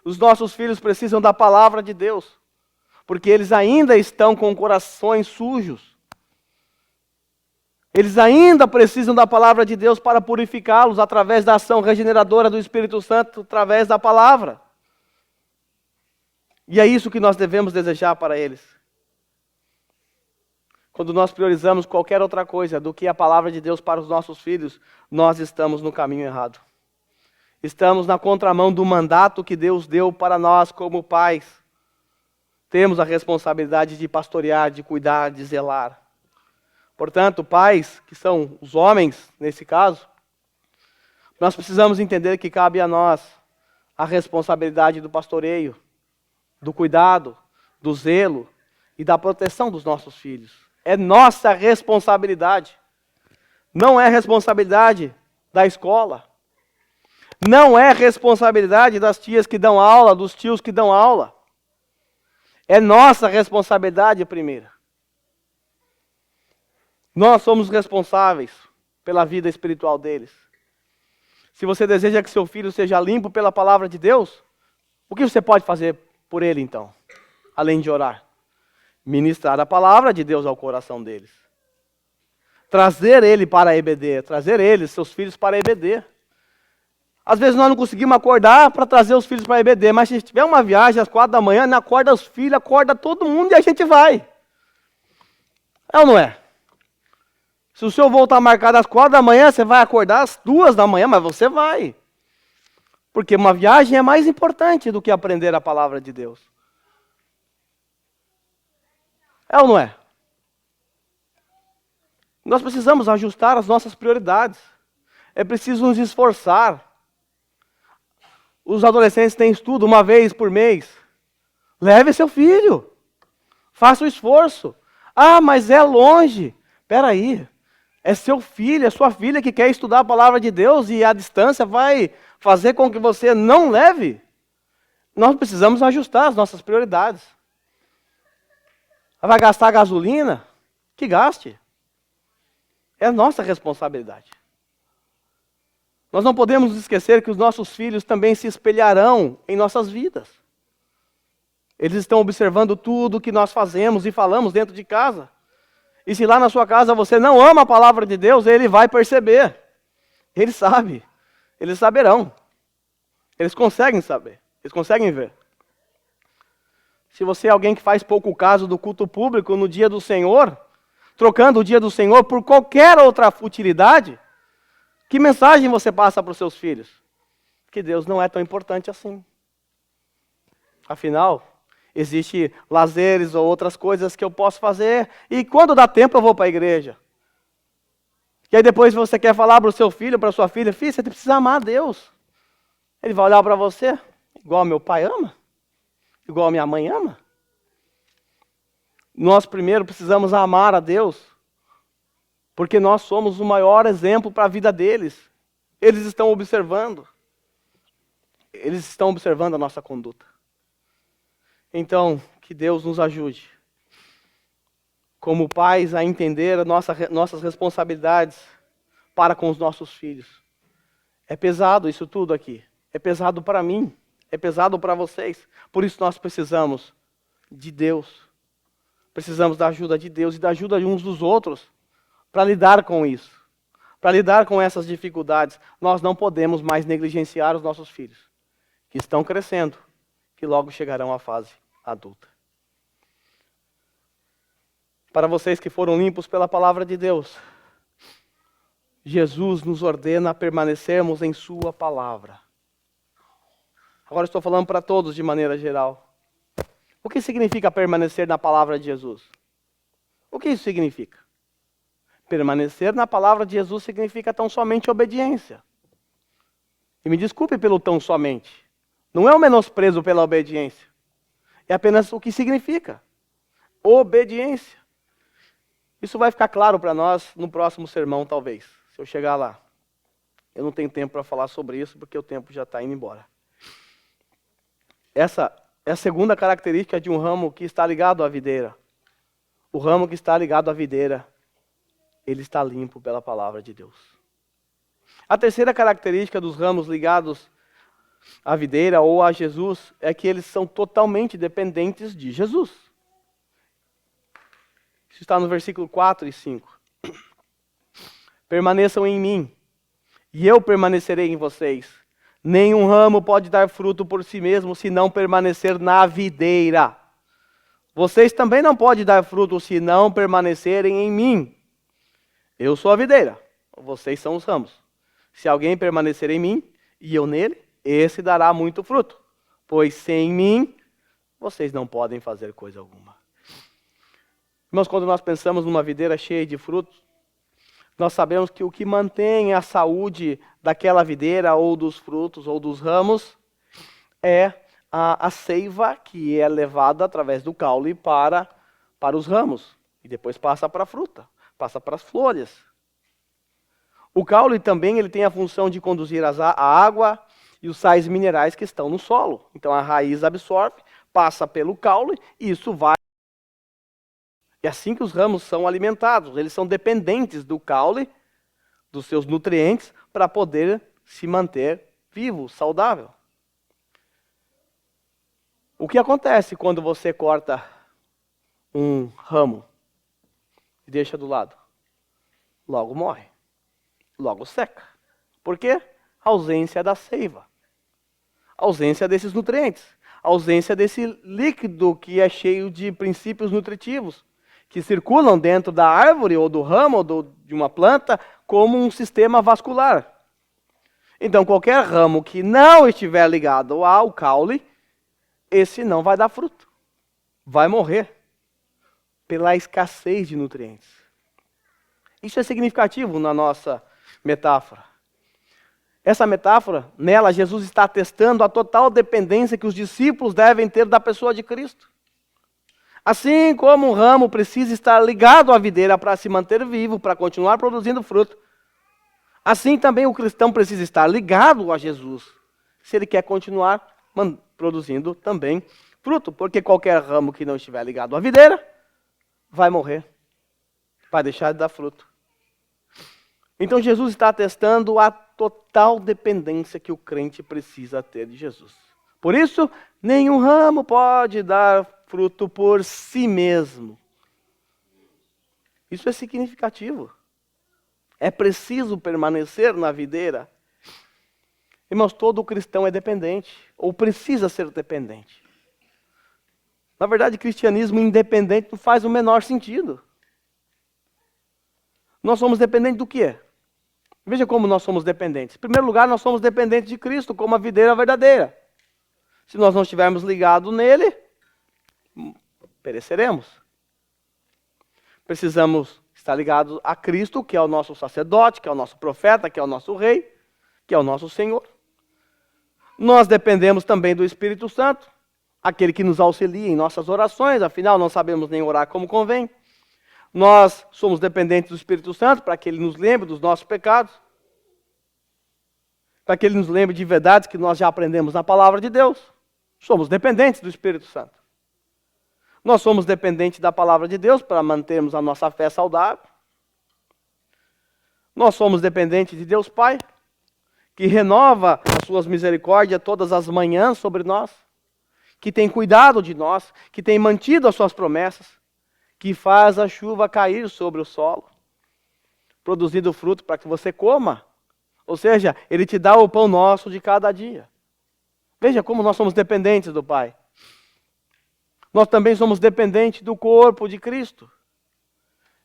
Os nossos filhos precisam da palavra de Deus, porque eles ainda estão com corações sujos. Eles ainda precisam da palavra de Deus para purificá-los através da ação regeneradora do Espírito Santo, através da palavra. E é isso que nós devemos desejar para eles. Quando nós priorizamos qualquer outra coisa do que a palavra de Deus para os nossos filhos, nós estamos no caminho errado. Estamos na contramão do mandato que Deus deu para nós como pais. Temos a responsabilidade de pastorear, de cuidar, de zelar. Portanto, pais, que são os homens nesse caso, nós precisamos entender que cabe a nós a responsabilidade do pastoreio, do cuidado, do zelo e da proteção dos nossos filhos. É nossa responsabilidade. Não é responsabilidade da escola. Não é responsabilidade das tias que dão aula, dos tios que dão aula. É nossa responsabilidade primeira. Nós somos responsáveis pela vida espiritual deles. Se você deseja que seu filho seja limpo pela palavra de Deus, o que você pode fazer por ele então? Além de orar. Ministrar a palavra de Deus ao coração deles. Trazer ele para a EBD, trazer eles, seus filhos para a EBD. Às vezes nós não conseguimos acordar para trazer os filhos para a EBD, mas se tiver uma viagem às 4 da manhã, não acorda os filhos, acorda todo mundo e a gente vai. É ou não é? Se o seu voo está marcado às 4 da manhã, você vai acordar às 2 da manhã, mas você vai. Porque uma viagem é mais importante do que aprender a palavra de Deus. É ou não é? Nós precisamos ajustar as nossas prioridades. É preciso nos esforçar. Os adolescentes têm estudo uma vez por mês. Leve seu filho. Faça o esforço. Ah, mas é longe. Espera aí. É seu filho, é sua filha que quer estudar a palavra de Deus e a distância vai fazer com que você não leve, nós precisamos ajustar as nossas prioridades. Vai gastar gasolina? Que gaste. É nossa responsabilidade. Nós não podemos esquecer que os nossos filhos também se espelharão em nossas vidas. Eles estão observando tudo o que nós fazemos e falamos dentro de casa. E se lá na sua casa você não ama a palavra de Deus, ele vai perceber. Ele sabe. Eles saberão. Eles conseguem saber. Eles conseguem ver. Se você é alguém que faz pouco caso do culto público no dia do Senhor, trocando o dia do Senhor por qualquer outra futilidade, que mensagem você passa para os seus filhos? Que Deus não é tão importante assim. Afinal, existem lazeres ou outras coisas que eu posso fazer, e quando dá tempo eu vou para a igreja. E aí depois você quer falar para o seu filho, para a sua filha, filho, você precisa amar a Deus. Ele vai olhar para você, igual meu pai ama, igual a minha mãe ama. Nós primeiro precisamos amar a Deus, porque nós somos o maior exemplo para a vida deles. Eles estão observando. Eles estão observando a nossa conduta. Então, que Deus nos ajude, como pais, a entender nossas responsabilidades para com os nossos filhos. É pesado isso tudo aqui. É pesado para mim. É pesado para vocês. Por isso nós precisamos de Deus. Precisamos da ajuda de Deus e da ajuda de uns dos outros para lidar com isso. Para lidar com essas dificuldades. Nós não podemos mais negligenciar os nossos filhos, que estão crescendo, que logo chegarão à fase adulta. Para vocês que foram limpos pela palavra de Deus, Jesus nos ordena a permanecermos em sua palavra. Agora estou falando para todos de maneira geral. O que significa permanecer na palavra de Jesus? O que isso significa? Permanecer na palavra de Jesus significa tão somente obediência. E me desculpe pelo tão somente. Não é um menosprezo pela obediência. É apenas o que significa. Obediência. Isso vai ficar claro para nós no próximo sermão, talvez. Se eu chegar lá. Eu não tenho tempo para falar sobre isso, porque o tempo já está indo embora. Essa é a segunda característica de um ramo que está ligado à videira. O ramo que está ligado à videira, ele está limpo pela palavra de Deus. A terceira característica dos ramos ligados à videira ou a Jesus é que eles são totalmente dependentes de Jesus. Isso está no versículo 4 e 5. Permaneçam em mim, e eu permanecerei em vocês. Nenhum ramo pode dar fruto por si mesmo se não permanecer na videira. Vocês também não podem dar fruto se não permanecerem em mim. Eu sou a videira, vocês são os ramos. Se alguém permanecer em mim e eu nele, esse dará muito fruto. Pois sem mim, vocês não podem fazer coisa alguma. Irmãos, quando nós pensamos numa videira cheia de frutos, nós sabemos que o que mantém a saúde daquela videira, ou dos frutos, ou dos ramos, é a seiva que é levada através do caule para os ramos. E depois passa para a fruta, passa para as flores. O caule também ele tem a função de conduzir a água e os sais minerais que estão no solo. Então a raiz absorve, passa pelo caule e isso vai. É assim que os ramos são alimentados. Eles são dependentes do caule, dos seus nutrientes, para poder se manter vivo, saudável. O que acontece quando você corta um ramo e deixa do lado? Logo morre. Logo seca. Por quê? A ausência da seiva. A ausência desses nutrientes. A ausência desse líquido que é cheio de princípios nutritivos, que circulam dentro da árvore, ou do ramo, ou de uma planta, como um sistema vascular. Então, qualquer ramo que não estiver ligado ao caule, esse não vai dar fruto. Vai morrer pela escassez de nutrientes. Isso é significativo na nossa metáfora. Essa metáfora, nela, Jesus está atestando a total dependência que os discípulos devem ter da pessoa de Cristo. Assim como um ramo precisa estar ligado à videira para se manter vivo, para continuar produzindo fruto, Assim também o cristão precisa estar ligado a Jesus, se ele quer continuar produzindo também fruto, porque qualquer ramo que não estiver ligado à videira vai morrer, vai deixar de dar fruto. Então Jesus está atestando a total dependência que o crente precisa ter de Jesus. Por isso, nenhum ramo pode dar fruto por si mesmo. Isso é significativo. É preciso permanecer na videira. Irmãos, todo cristão é dependente, ou precisa ser dependente. Na verdade, cristianismo independente não faz o menor sentido. Nós somos dependentes do quê? Veja como nós somos dependentes. Em primeiro lugar, nós somos dependentes de Cristo, como a videira verdadeira. Se nós não estivermos ligados nele, pereceremos. Precisamos estar ligados a Cristo, que é o nosso sacerdote, que é o nosso profeta, que é o nosso rei, que é o nosso Senhor. Nós dependemos também do Espírito Santo, aquele que nos auxilia em nossas orações, afinal não sabemos nem orar como convém. Nós somos dependentes do Espírito Santo para que ele nos lembre dos nossos pecados, para que ele nos lembre de verdades que nós já aprendemos na palavra de Deus. Somos dependentes do Espírito Santo. Nós somos dependentes da palavra de Deus para mantermos a nossa fé saudável. Nós somos dependentes de Deus Pai, que renova as suas misericórdias todas as manhãs sobre nós, que tem cuidado de nós, que tem mantido as suas promessas, que faz a chuva cair sobre o solo, produzindo fruto para que você coma. Ou seja, Ele te dá o pão nosso de cada dia. Veja como nós somos dependentes do Pai. Nós também somos dependentes do corpo de Cristo.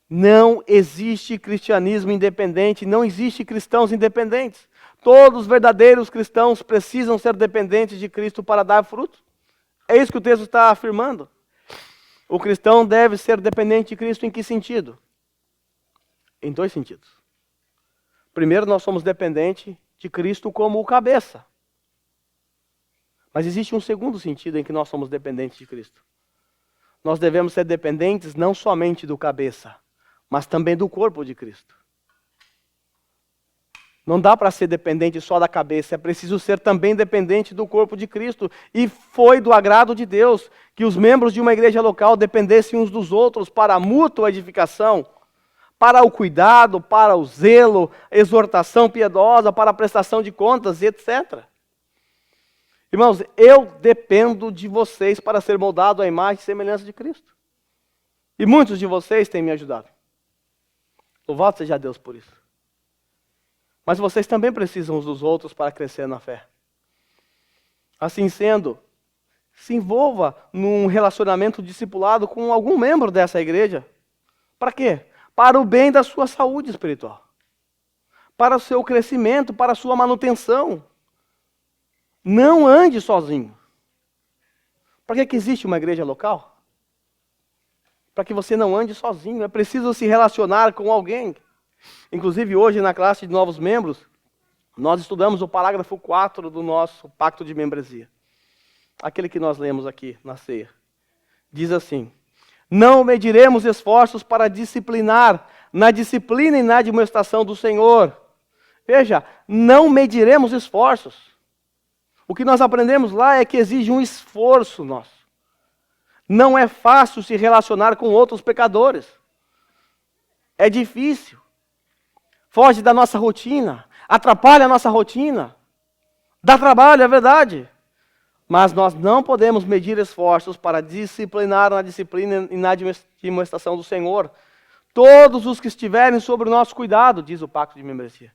Não existe cristianismo independente, não existe cristãos independentes. Todos os verdadeiros cristãos precisam ser dependentes de Cristo para dar fruto. É isso que o texto está afirmando. O cristão deve ser dependente de Cristo em que sentido? Em dois sentidos. Primeiro, nós somos dependentes de Cristo como o cabeça. Mas existe um segundo sentido em que nós somos dependentes de Cristo. Nós devemos ser dependentes não somente do cabeça, mas também do corpo de Cristo. Não dá para ser dependente só da cabeça, é preciso ser também dependente do corpo de Cristo. E foi do agrado de Deus que os membros de uma igreja local dependessem uns dos outros para a mútua edificação, para o cuidado, para o zelo, exortação piedosa, para a prestação de contas, etc. Irmãos, eu dependo de vocês para ser moldado à imagem e semelhança de Cristo. E muitos de vocês têm me ajudado. Louvado seja Deus por isso. Mas vocês também precisam uns dos outros para crescer na fé. Assim sendo, se envolva num relacionamento discipulado com algum membro dessa igreja. Para quê? Para o bem da sua saúde espiritual. Para o seu crescimento, para a sua manutenção. Não ande sozinho. Para que existe uma igreja local? Para que você não ande sozinho. É preciso se relacionar com alguém. Inclusive hoje na classe de novos membros, nós estudamos o parágrafo 4 do nosso pacto de membresia. Aquele que nós lemos aqui na ceia. Diz assim: não mediremos esforços para disciplinar na disciplina e na admoestação do Senhor. Veja, não mediremos esforços. O que nós aprendemos lá é que exige um esforço nosso. Não é fácil se relacionar com outros pecadores. É difícil. Foge da nossa rotina, atrapalha a nossa rotina. Dá trabalho, é verdade. Mas nós não podemos medir esforços para disciplinar na disciplina e na admoestação do Senhor todos os que estiverem sob o nosso cuidado, diz o pacto de membresia.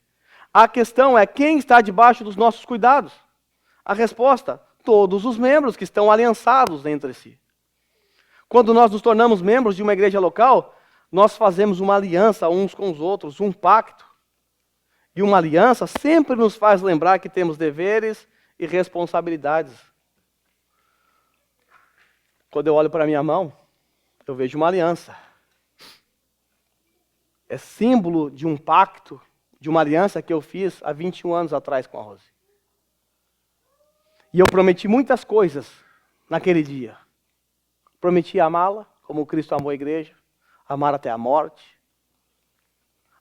A questão é quem está debaixo dos nossos cuidados? A resposta, todos os membros que estão aliançados entre si. Quando nós nos tornamos membros de uma igreja local, nós fazemos uma aliança uns com os outros, um pacto. E uma aliança sempre nos faz lembrar que temos deveres e responsabilidades. Quando eu olho para a minha mão, eu vejo uma aliança. É símbolo de um pacto, de uma aliança que eu fiz há 21 anos atrás com a Rose. E eu prometi muitas coisas naquele dia. Prometi amá-la, como Cristo amou a igreja, amar até a morte.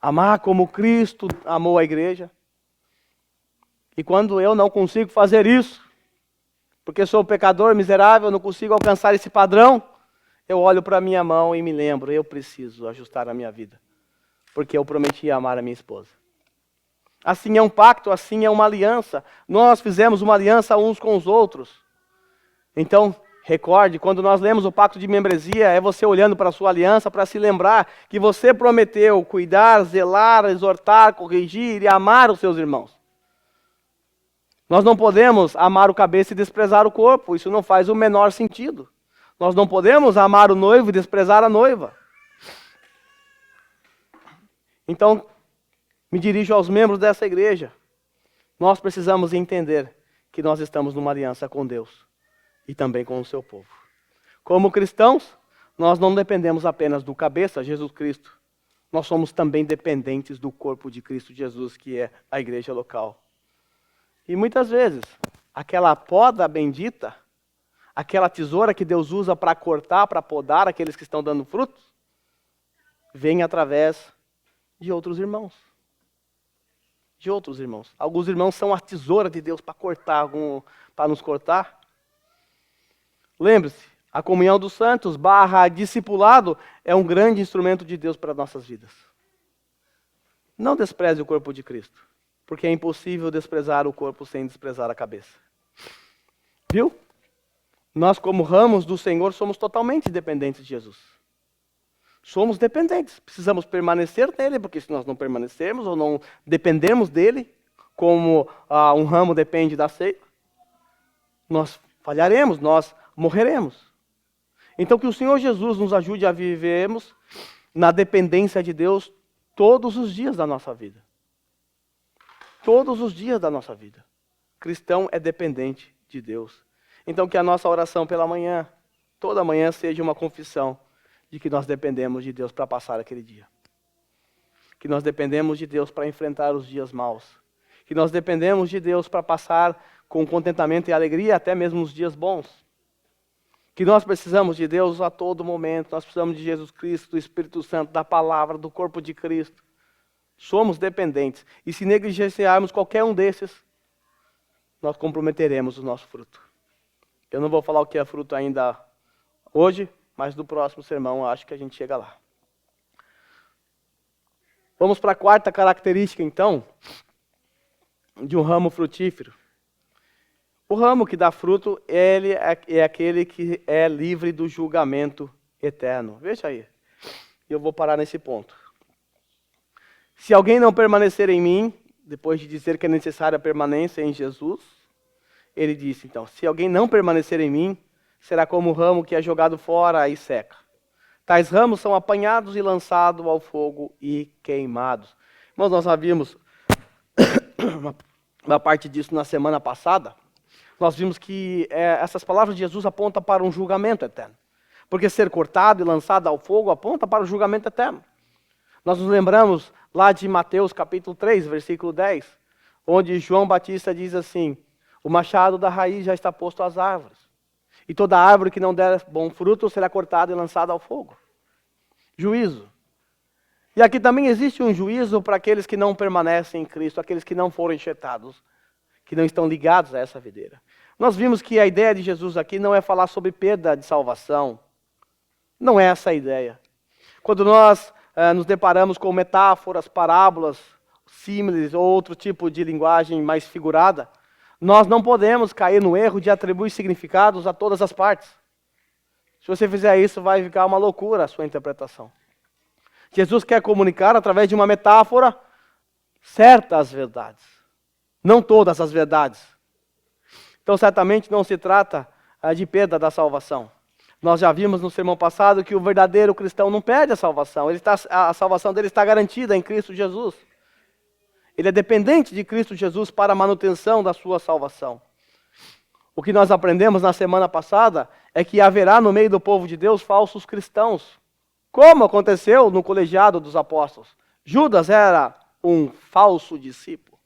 Amar como Cristo amou a igreja. E quando eu não consigo fazer isso, porque sou pecador miserável, não consigo alcançar esse padrão, eu olho para a minha mão e me lembro, eu preciso ajustar a minha vida. Porque eu prometi amar a minha esposa. Assim é um pacto, assim é uma aliança. Nós fizemos uma aliança uns com os outros. Então, recorde, quando nós lemos o pacto de membresia, é você olhando para a sua aliança para se lembrar que você prometeu cuidar, zelar, exortar, corrigir e amar os seus irmãos. Nós não podemos amar o cabeça e desprezar o corpo, isso não faz o menor sentido. Nós não podemos amar o noivo e desprezar a noiva. Então, me dirijo aos membros dessa igreja. Nós precisamos entender que nós estamos numa aliança com Deus e também com o seu povo. Como cristãos, nós não dependemos apenas do cabeça, Jesus Cristo. Nós somos também dependentes do corpo de Cristo Jesus, que é a igreja local. E muitas vezes, aquela poda bendita, aquela tesoura que Deus usa para cortar, para podar aqueles que estão dando frutos, vem através de outros irmãos. De outros irmãos. Alguns irmãos são a tesoura de Deus para cortar, para nos cortar. Lembre-se, a comunhão dos santos / discipulado é um grande instrumento de Deus para nossas vidas. Não despreze o corpo de Cristo, porque é impossível desprezar o corpo sem desprezar a cabeça. Viu? Nós, como ramos do Senhor, somos totalmente dependentes de Jesus. Somos dependentes, precisamos permanecer nele, porque se nós não permanecermos ou não dependemos dele, como um ramo depende da seiva, nós falharemos, nós morreremos. Então que o Senhor Jesus nos ajude a vivermos na dependência de Deus todos os dias da nossa vida. Todos os dias da nossa vida. Cristão é dependente de Deus. Então que a nossa oração pela manhã, toda manhã, seja uma confissão de que nós dependemos de Deus para passar aquele dia. Que nós dependemos de Deus para enfrentar os dias maus. Que nós dependemos de Deus para passar com contentamento e alegria até mesmo os dias bons. Que nós precisamos de Deus a todo momento. Nós precisamos de Jesus Cristo, do Espírito Santo, da palavra, do corpo de Cristo. Somos dependentes. E se negligenciarmos qualquer um desses, nós comprometeremos o nosso fruto. Eu não vou falar o que é fruto ainda hoje, mas no próximo sermão acho que a gente chega lá. Vamos para a quarta característica, então, de um ramo frutífero. O ramo que dá fruto, ele é aquele que é livre do julgamento eterno. Veja aí, eu vou parar nesse ponto. Se alguém não permanecer em mim, depois de dizer que é necessária a permanência em Jesus, ele disse, então, se alguém não permanecer em mim, será como o ramo que é jogado fora e seca. Tais ramos são apanhados e lançados ao fogo e queimados. Mas nós havíamos uma parte disso na semana passada. Nós vimos que essas palavras de Jesus apontam para um julgamento eterno. Porque ser cortado e lançado ao fogo aponta para o julgamento eterno. Nós nos lembramos lá de Mateus capítulo 3, versículo 10, onde João Batista diz assim, o machado da raiz já está posto às árvores. E toda árvore que não der bom fruto será cortada e lançada ao fogo. Juízo. E aqui também existe um juízo para aqueles que não permanecem em Cristo, aqueles que não foram enxertados, que não estão ligados a essa videira. Nós vimos que a ideia de Jesus aqui não é falar sobre perda de salvação. Não é essa a ideia. Quando nós nos deparamos com metáforas, parábolas, símiles ou outro tipo de linguagem mais figurada, nós não podemos cair no erro de atribuir significados a todas as partes. Se você fizer isso, vai ficar uma loucura a sua interpretação. Jesus quer comunicar, através de uma metáfora, certas verdades. Não todas as verdades. Então, certamente não se trata de perda da salvação. Nós já vimos no sermão passado que o verdadeiro cristão não perde a salvação. A salvação dele está garantida em Cristo Jesus. Ele é dependente de Cristo Jesus para a manutenção da sua salvação. O que nós aprendemos na semana passada é que haverá no meio do povo de Deus falsos cristãos. Como aconteceu no colegiado dos apóstolos. Judas era um falso discípulo.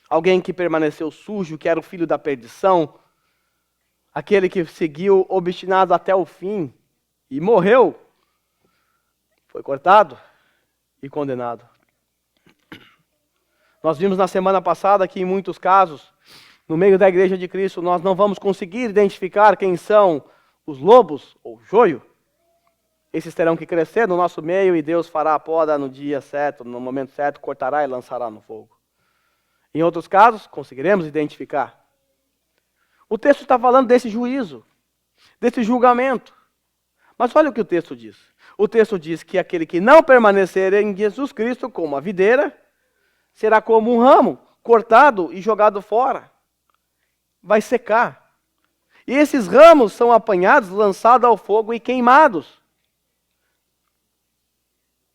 Alguém que permaneceu sujo, que era o filho da perdição. Aquele que seguiu obstinado até o fim e morreu. Foi cortado e condenado. Nós vimos na semana passada que em muitos casos, no meio da igreja de Cristo, nós não vamos conseguir identificar quem são os lobos ou joio. Esses terão que crescer no nosso meio e Deus fará a poda no dia certo, no momento certo, cortará e lançará no fogo. Em outros casos, conseguiremos identificar. O texto está falando desse juízo, desse julgamento. Mas olha o que o texto diz. O texto diz que aquele que não permanecer em Jesus Cristo como a videira, será como um ramo cortado e jogado fora. Vai secar. E esses ramos são apanhados, lançados ao fogo e queimados.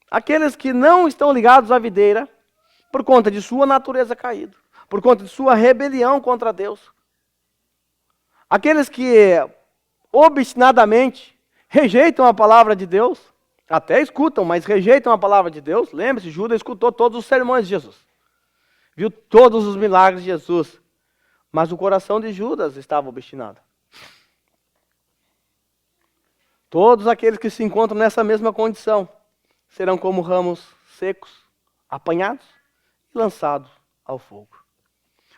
Aqueles que não estão ligados à videira, por conta de sua natureza caída, por conta de sua rebelião contra Deus. Aqueles que obstinadamente rejeitam a palavra de Deus, até escutam, mas rejeitam a palavra de Deus. Lembre-se, Judas escutou todos os sermões de Jesus. Viu todos os milagres de Jesus. Mas o coração de Judas estava obstinado. Todos aqueles que se encontram nessa mesma condição serão como ramos secos, apanhados e lançados ao fogo.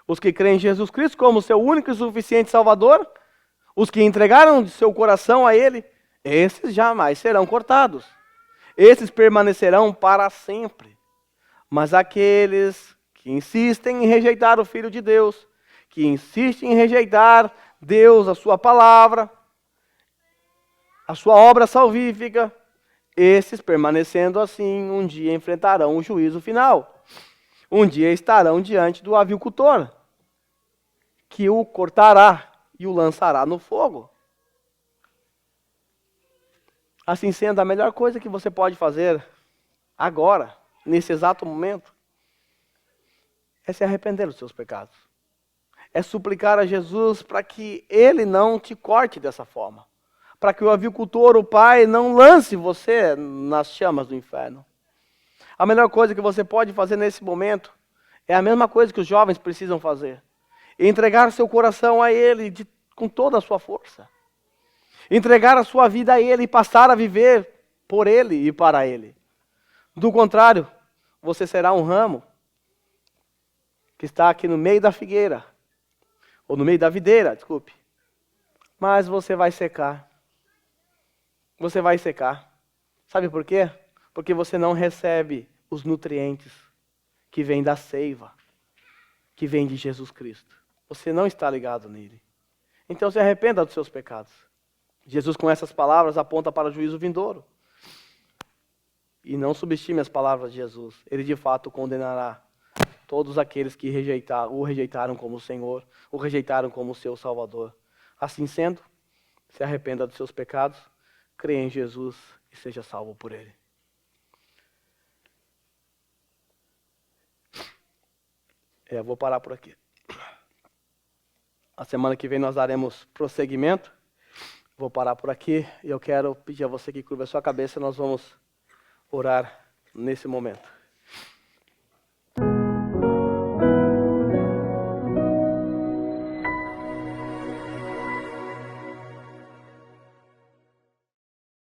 Os que creem em Jesus Cristo como seu único e suficiente Salvador, os que entregaram seu coração a Ele, esses jamais serão cortados. Esses permanecerão para sempre. Mas aqueles que insistem em rejeitar o Filho de Deus, que insistem em rejeitar Deus, a sua palavra, a sua obra salvífica, esses, permanecendo assim, um dia enfrentarão o juízo final. Um dia estarão diante do avicultor, que o cortará e o lançará no fogo. Assim sendo, a melhor coisa que você pode fazer agora, nesse exato momento, é se arrepender dos seus pecados. É suplicar a Jesus para que Ele não te corte dessa forma. Para que o avicultor, o Pai, não lance você nas chamas do inferno. A melhor coisa que você pode fazer nesse momento é a mesma coisa que os jovens precisam fazer. Entregar seu coração a Ele com toda a sua força. Entregar a sua vida a Ele e passar a viver por Ele e para Ele. Do contrário, você será um ramo que está aqui no meio da figueira, ou no meio da videira, desculpe. Mas você vai secar. Você vai secar. Sabe por quê? Porque você não recebe os nutrientes que vêm da seiva, que vem de Jesus Cristo. Você não está ligado nele. Então se arrependa dos seus pecados. Jesus, com essas palavras, aponta para o juízo vindouro. E não subestime as palavras de Jesus. Ele de fato condenará todos aqueles que o rejeitaram como Senhor, o rejeitaram como seu Salvador. Assim sendo, se arrependa dos seus pecados, creia em Jesus e seja salvo por Ele. Eu vou parar por aqui. A semana que vem nós daremos prosseguimento. Vou parar por aqui e eu quero pedir a você que curva a sua cabeça, nós vamos orar nesse momento.